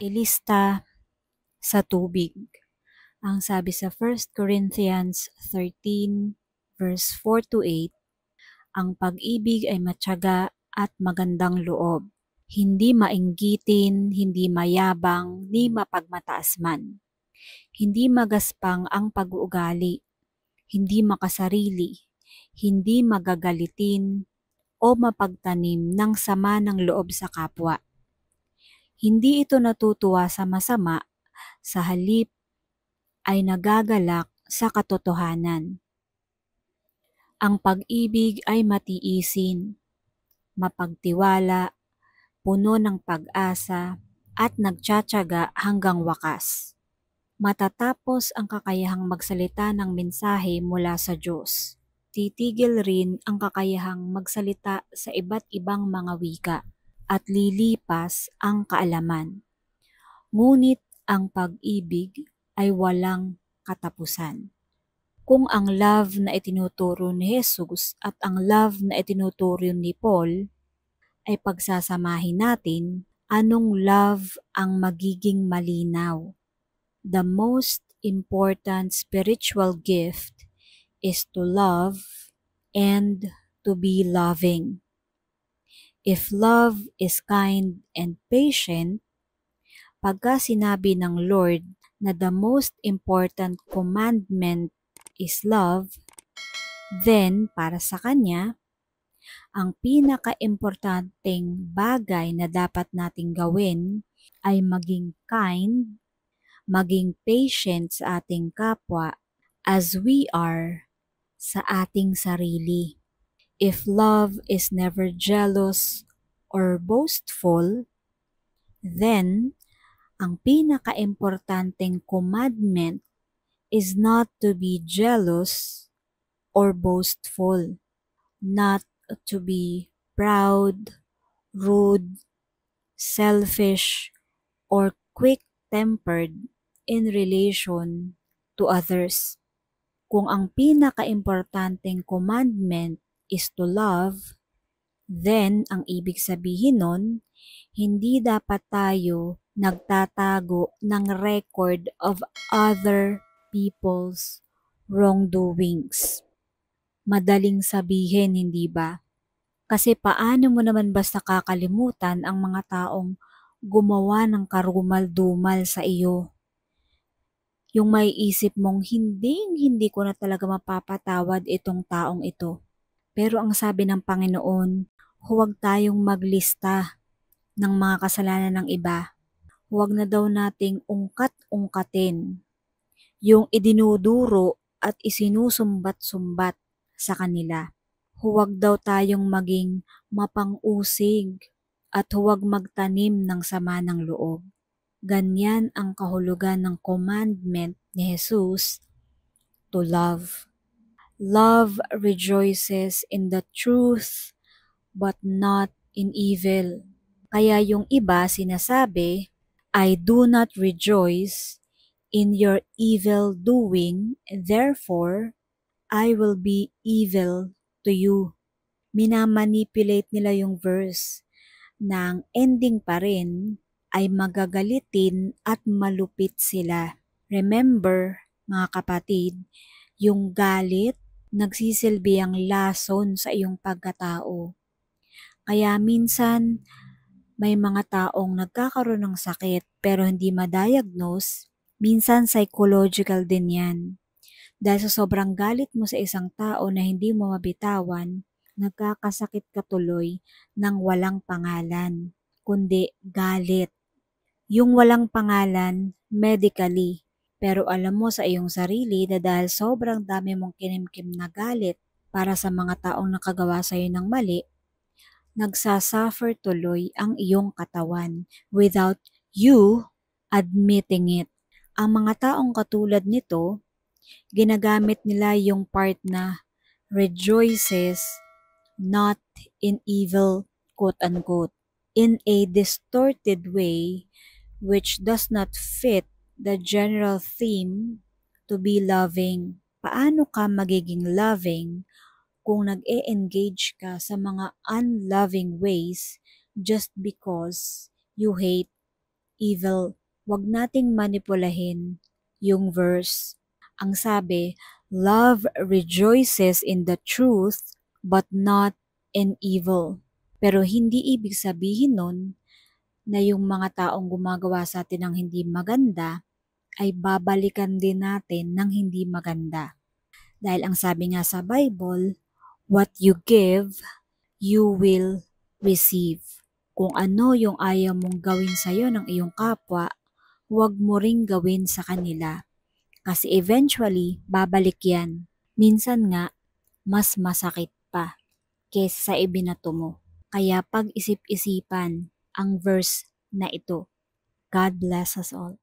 makilista sa tubig. Ang sabi sa 1 Corinthians 13 verse 4 to 8, ang pag-ibig ay matyaga at magandang loob. Hindi mainggitin, hindi mayabang, ni mapagmataas man. Hindi magaspang ang pag-uugali, hindi makasarili, hindi magagalitin o mapagtanim ng sama ng loob sa kapwa. Hindi ito natutuwa sa masama, sa halip ay nagagalak sa katotohanan. Ang pag-ibig ay matiisin, mapagtiwala, puno ng pag-asa at nagtsatsaga hanggang wakas. Matatapos ang kakayahang magsalita ng mensahe mula sa Diyos. Titigil rin ang kakayahang magsalita sa iba't ibang mga wika at lilipas ang kaalaman. Ngunit ang pag-ibig ay walang katapusan. Kung ang love na itinuturo ni Jesus at ang love na itinuturo ni Paul ay pagsasamahin natin, anong love ang magiging malinaw? The most important spiritual gift is to love and to be loving. If love is kind and patient, pagka sinabi ng Lord na the most important commandment is love, then para sa Kanya, ang pinaka-importanteng bagay na dapat nating gawin ay maging kind, maging patient sa ating kapwa as we are sa ating sarili. If love is never jealous or boastful, then ang pinaka-importanteng commandment is not to be jealous or boastful, not to be proud, rude, selfish, or quick-tempered in relation to others. Kung ang pinaka-importanteng commandment is to love, then ang ibig sabihin nun, hindi dapat tayo nagtatago ng record of other people's wrongdoings. Madaling sabihin, hindi ba? Kasi paano mo naman basta kakalimutan ang mga taong gumawa ng karumal-dumal sa iyo? Yung may isip mong hindi ko na talaga mapapatawad itong taong ito. Pero ang sabi ng Panginoon, huwag tayong maglista ng mga kasalanan ng iba. Huwag na daw nating ungkat-ungkatin yung idinuduro at isinusumbat-sumbat sa kanila. Huwag daw tayong maging mapang-usig at huwag magtanim ng sama ng loob. Ganyan ang kahulugan ng commandment ni Jesus to love. Love rejoices in the truth but not in evil. Kaya yung iba sinasabi, I do not rejoice in your evil doing, therefore I will be evil to you. Minamanipulate nila yung verse na ang ending pa rin ay magagalitin at malupit sila. Remember, mga kapatid, yung galit nagsisilbi ang lason sa iyong pagkatao. Kaya minsan, may mga taong nagkakaroon ng sakit pero hindi ma-diagnose, minsan psychological din yan. Dahil sa sobrang galit mo sa isang tao na hindi mo mabitawan, nagkakasakit ka tuloy ng walang pangalan, kundi galit. Yung walang pangalan, medically, pero alam mo sa iyong sarili na dahil sobrang dami mong kinimkim na galit para sa mga taong nakagawa sa iyo ng mali, nagsasuffer tuloy ang iyong katawan without you admitting it. Ang mga taong katulad nito, ginagamit nila yung part na rejoices not in evil, quote-unquote, in a distorted way which does not fit the general theme to be loving. Paano ka magiging loving kung nag-e-engage ka sa mga unloving ways just because you hate evil. Huwag nating manipulahin yung verse. Ang sabi, love rejoices in the truth but not in evil. Pero hindi ibig sabihin nun na yung mga taong gumagawa sa atin ng hindi maganda ay babalikan din natin ng hindi maganda. Dahil ang sabi nga sa Bible, what you give, you will receive. Kung ano yung ayaw mong gawin sa'yo ng iyong kapwa, huwag mo ring gawin sa kanila. Kasi eventually, babalik yan. Minsan nga, mas masakit pa kesa sa ibinato mo. Kaya pag-isip-isipan ang verse na ito. God bless us all.